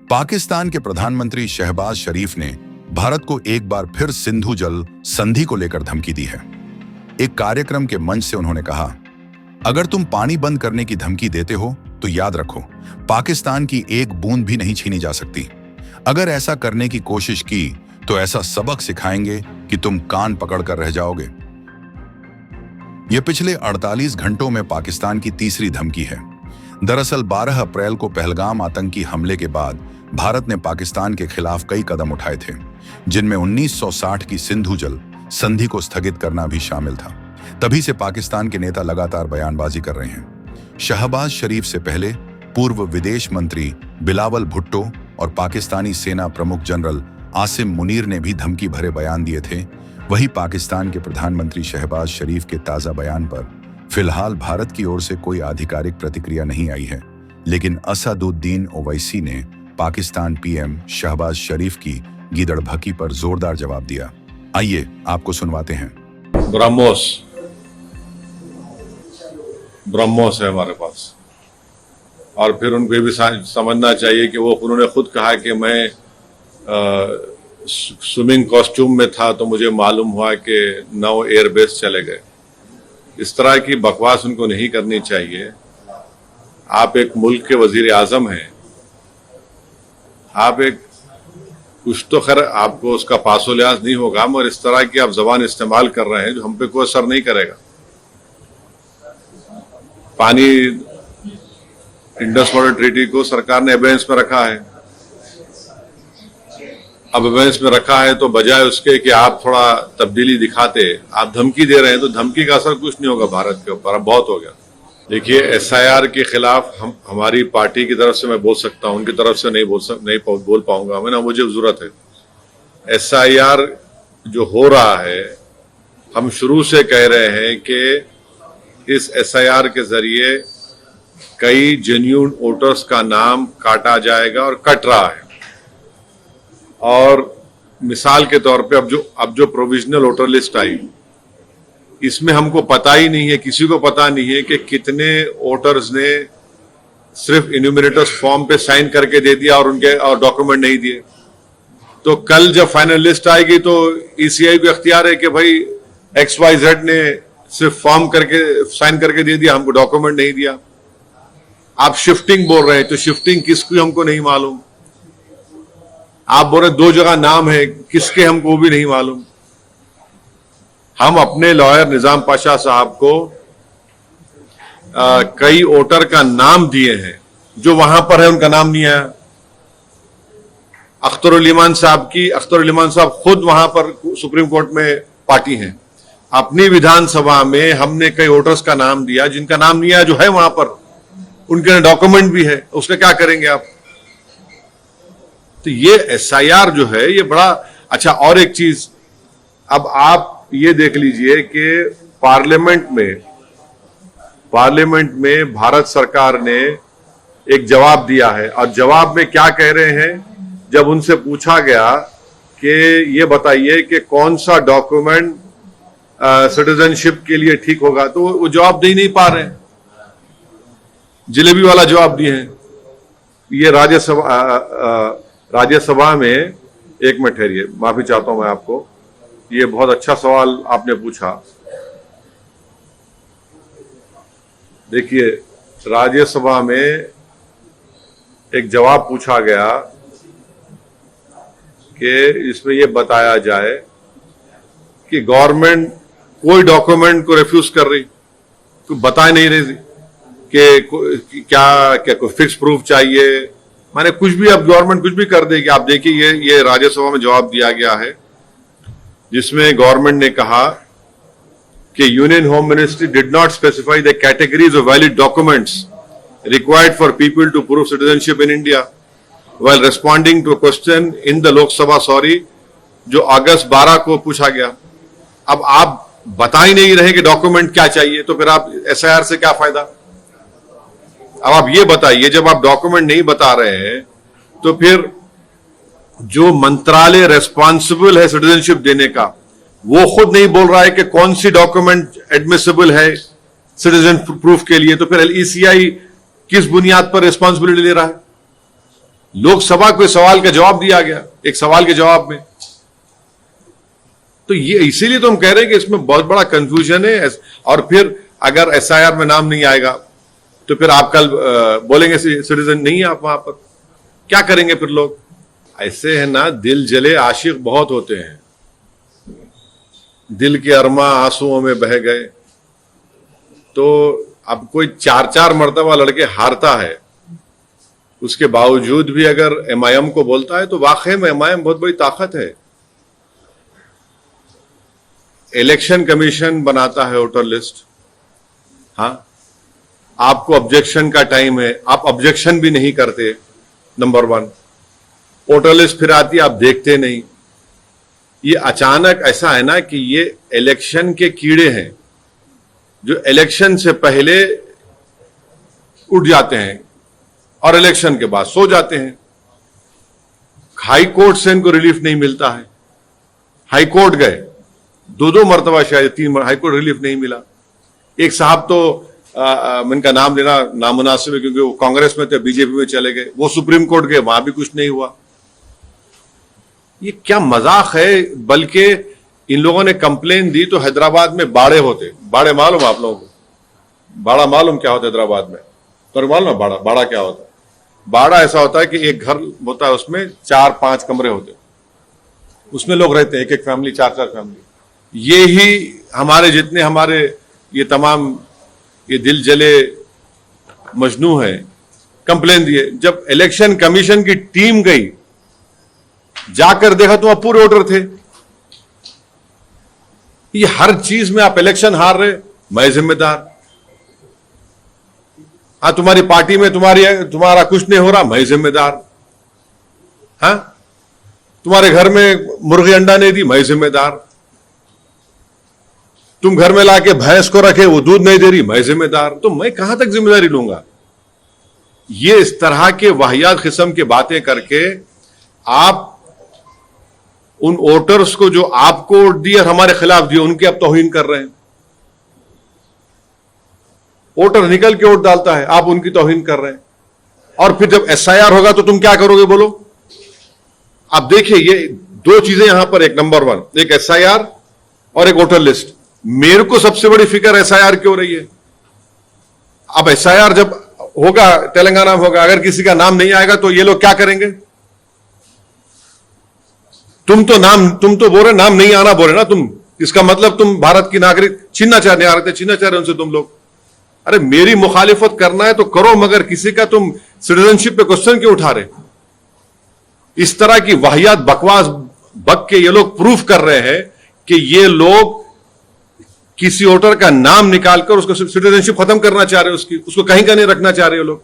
पाकिस्तान के प्रधानमंत्री शहबाज शरीफ ने भारत को एक बार फिर सिंधु जल संधि को लेकर धमकी दी है। एक कार्यक्रम के मंच से उन्होंने कहा, अगर तुम पानी बंद करने की धमकी देते हो तो याद रखो, पाकिस्तान की एक बूंद भी नहीं छीनी जा सकती। अगर ऐसा करने की कोशिश की तो ऐसा सबक सिखाएंगे कि तुम कान पकड़कर रह जाओगे। यह पिछले 48 घंटों में पाकिस्तान की तीसरी धमकी है। दरअसल 12 अप्रैल को पहलगाम आतंकी हमले के बाद भारत ने पाकिस्तान के खिलाफ कई कदम उठाए थे, जिनमें 1960 की सिंधु जल संधि को स्थगित करना भी शामिल था। तभी से पाकिस्तान के नेता लगातार बयानबाजी कर रहे हैं। शहबाज शरीफ से पहले पूर्व विदेश मंत्री बिलावल भुट्टो और पाकिस्तानी सेना प्रमुख जनरल आसिम मुनीर ने भी धमकी भरे बयान दिए थे। वही पाकिस्तान के प्रधानमंत्री शहबाज शरीफ के ताजा बयान पर फिलहाल भारत की ओर से कोई आधिकारिक प्रतिक्रिया नहीं आई है, लेकिन असदुद्दीन ओवैसी ने पाकिस्तान पीएम शहबाज शरीफ की गीदड़भकी पर जोरदार जवाब दिया। आइए आपको सुनवाते हैं। ब्रह्मोस है हमारे पास, और फिर उनको ये भी समझना चाहिए कि वो उन्होंने खुद कहा कि मैं स्विमिंग कॉस्ट्यूम में था तो मुझे मालूम हुआ कि 9 एयरबेस चले गए। इस तरह की बकवास उनको नहीं करनी चाहिए। आप एक मुल्क के वजीर आजम हैं, आप एक कुछ तो खैर आपको उसका पासो लिहाज नहीं होगा, मगर इस तरह की आप जबान इस्तेमाल कर रहे हैं जो हम पे कोई असर नहीं करेगा। पानी इंडस वाटर ट्रीटी को सरकार ने एबेंस में रखा है। अब एबेंस में रखा है तो बजाय उसके कि आप थोड़ा तब्दीली दिखाते, आप धमकी दे रहे हैं, तो धमकी का असर कुछ नहीं होगा भारत के ऊपर। अब बहुत हो गया। देखिए, एसआईआर के खिलाफ हमारी पार्टी की तरफ से मैं बोल सकता हूं, उनकी तरफ से नहीं बोल पाऊंगा मैं, ना मुझे जरूरत है। एसआईआर जो हो रहा है, हम शुरू से कह रहे हैं कि इस एसआईआर के जरिए कई जेन्युइन वोटर्स का नाम काटा जाएगा और कट रहा है। और मिसाल के तौर पे अब जो प्रोविजनल वोटर लिस्ट आई, इसमें हमको पता ही नहीं है, किसी को पता नहीं है कि कितने वोटर्स ने सिर्फ इन्यूमरेटर्स फॉर्म पे साइन करके दे दिया और डॉक्यूमेंट नहीं दिए। तो कल जब फाइनल लिस्ट आएगी तो ईसीआई को इख्तियार है कि भाई XYZ ने सिर्फ फॉर्म करके साइन करके दे दिया, हमको डॉक्यूमेंट नहीं दिया। आप शिफ्टिंग बोल रहे हैं, तो शिफ्टिंग किसकी हमको नहीं मालूम। आप बोल रहे 2 जगह नाम है, किसके हमको भी नहीं मालूम। हम अपने लॉयर निजाम पाशा साहब को कई वोटर का नाम दिए हैं, जो वहां पर है उनका नाम नहीं आया। अख्तरुल ईमान साहब खुद वहां पर सुप्रीम कोर्ट में पार्टी हैं। अपनी विधानसभा में हमने कई वोटर्स का नाम दिया जिनका नाम नहीं आया, जो है वहां पर, उनके डॉक्यूमेंट भी है। उसका क्या करेंगे आप? तो ये एसआईआर जो है ये बड़ा अच्छा। और एक चीज, अब आप ये देख लीजिए कि पार्लियामेंट में भारत सरकार ने एक जवाब दिया है, और जवाब में क्या कह रहे हैं, जब उनसे पूछा गया कि ये बताइए कि कौन सा डॉक्यूमेंट सिटीजनशिप के लिए ठीक होगा, तो वो जवाब दे नहीं पा रहे हैं, जलेबी वाला जवाब दिए हैं। ये राज्यसभा में, एक मिनट ठहरिए, माफी चाहता हूं मैं आपको, ये बहुत अच्छा सवाल आपने पूछा। देखिए, राज्यसभा में एक जवाब पूछा गया कि इसमें यह बताया जाए कि गवर्नमेंट कोई डॉक्यूमेंट को रिफ्यूज कर रही, कोई बता नहीं रही कि क्या कोई फिक्स प्रूफ चाहिए, माने कुछ भी अब गवर्नमेंट कुछ भी कर देगी। आप देखिए, ये राज्यसभा में जवाब दिया गया है, जिसमें गवर्नमेंट ने कहा कि union home ministry did not specify the categories of valid documents required for people to prove citizenship in India while responding to a question in the Lok Sabha, जो अगस्त 12 को पूछा गया। अब आप बता ही नहीं रहे कि डॉक्यूमेंट क्या चाहिए, तो फिर आप एसआईआर से क्या फायदा? अब आप ये बताइए, जब आप डॉक्यूमेंट नहीं बता रहे हैं तो फिर जो मंत्रालय रेस्पॉन्सिबल है सिटीजनशिप देने का, वो खुद नहीं बोल रहा है कि कौन सी डॉक्यूमेंट एडमिसिबल है सिटीजन प्रूफ के लिए, तो फिर ईसीआई किस बुनियाद पर रिस्पॉन्सिबिलिटी ले रहा है? लोकसभा को सवाल का जवाब दिया गया, एक सवाल के जवाब में। तो ये इसीलिए तो हम कह रहे हैं कि इसमें बहुत बड़ा कंफ्यूजन है। और फिर अगर एसआईआर में नाम नहीं आएगा तो फिर आप कल बोलेंगे सिटीजन नहीं है आप वहां पर, क्या करेंगे फिर लोग? ऐसे है ना, दिल जले आशिक बहुत होते हैं, दिल के अरमा आंसुओं में बह गए। तो अब कोई 4-4 मर्तबा लड़के हारता है, उसके बावजूद भी अगर एमआईएम को बोलता है तो वाकई में एमआईएम बहुत बड़ी ताकत है। इलेक्शन कमीशन बनाता है वोटर लिस्ट, हाँ, आपको ऑब्जेक्शन का टाइम है, आप ऑब्जेक्शन भी नहीं करते, नंबर 1। वोटर लिस्ट फिर आती है, आप देखते नहीं। ये अचानक ऐसा है ना कि ये इलेक्शन के कीड़े हैं जो इलेक्शन से पहले उठ जाते हैं और इलेक्शन के बाद सो जाते हैं। हाई कोर्ट से इनको रिलीफ नहीं मिलता है, हाई कोर्ट गए 2-2 मरतबा, शायद 3 हाई कोर्ट रिलीफ नहीं मिला। एक साहब तो इनका नाम लेना नामुनासिब है क्योंकि वो कांग्रेस में थे, बीजेपी में चले गए, वो सुप्रीम कोर्ट गए, वहां भी कुछ नहीं हुआ। ये क्या मजाक है? बल्कि इन लोगों ने कंप्लेन दी तो हैदराबाद में बाड़े होते। बाड़े मालूम आप लोगों को? बाड़ा मालूम क्या होता है हैदराबाद में? तो मालूम बाड़ा, बाड़ा क्या होता है? बाड़ा ऐसा होता है कि एक घर होता है, उसमें 4-5 कमरे होते, उसमें लोग रहते हैं, एक फैमिली, 4-4 फैमिली। ये ही हमारे जितने हमारे ये तमाम ये दिल जले मजनू है, कंप्लेन दिए। जब इलेक्शन कमीशन की टीम गई, जाकर देखा तो वहां पूरे वोटर थे। ये हर चीज में आप इलेक्शन हार रहे, मैं जिम्मेदार। हाँ, तुम्हारी पार्टी में तुम्हारा कुछ नहीं हो रहा, मैं जिम्मेदार। हाँ, तुम्हारे घर में मुर्गी अंडा नहीं दी, मैं जिम्मेदार। तुम घर में लाके भैंस को रखे, वो दूध नहीं दे रही, मैं जिम्मेदार। तो मैं कहां तक जिम्मेदारी लूंगा? ये इस तरह के वाहियात किस्म की बातें करके आप उन वोटर्स को जो आपको वोट दिए और हमारे खिलाफ दिए, उनकी आप तौहीन कर रहे हैं। वोटर निकल के वोट डालता है, आप उनकी तौहीन कर रहे हैं। और फिर जब एसआईआर होगा तो तुम क्या करोगे बोलो? आप देखिए, ये 2 चीजें यहां पर, एक नंबर 1 एक एसआईआर और एक वोटर लिस्ट। मेरे को सबसे बड़ी फिक्र एसआईआर की हो रही है। अब एसआईआर जब होगा, तेलंगाना में होगा, अगर किसी का नाम नहीं आएगा तो ये लोग क्या करेंगे? तुम तो बोल रहे नाम नहीं आना बोल रहे ना तुम, इसका मतलब तुम भारत की नागरिक छीनना चाह रहे उनसे तुम लोग। अरे मेरी मुखालिफत करना है तो करो, मगर किसी का तुम सिटीजनशिप पे क्वेश्चन क्यों उठा रहे? इस तरह की वाहियात बकवास बक के ये लोग प्रूफ कर रहे हैं कि ये लोग किसी वोटर का नाम निकालकर उसको सिटीजनशिप खत्म करना चाह रहे हैं, उसको कहीं का नहीं रखना चाह रहे हैं लोग।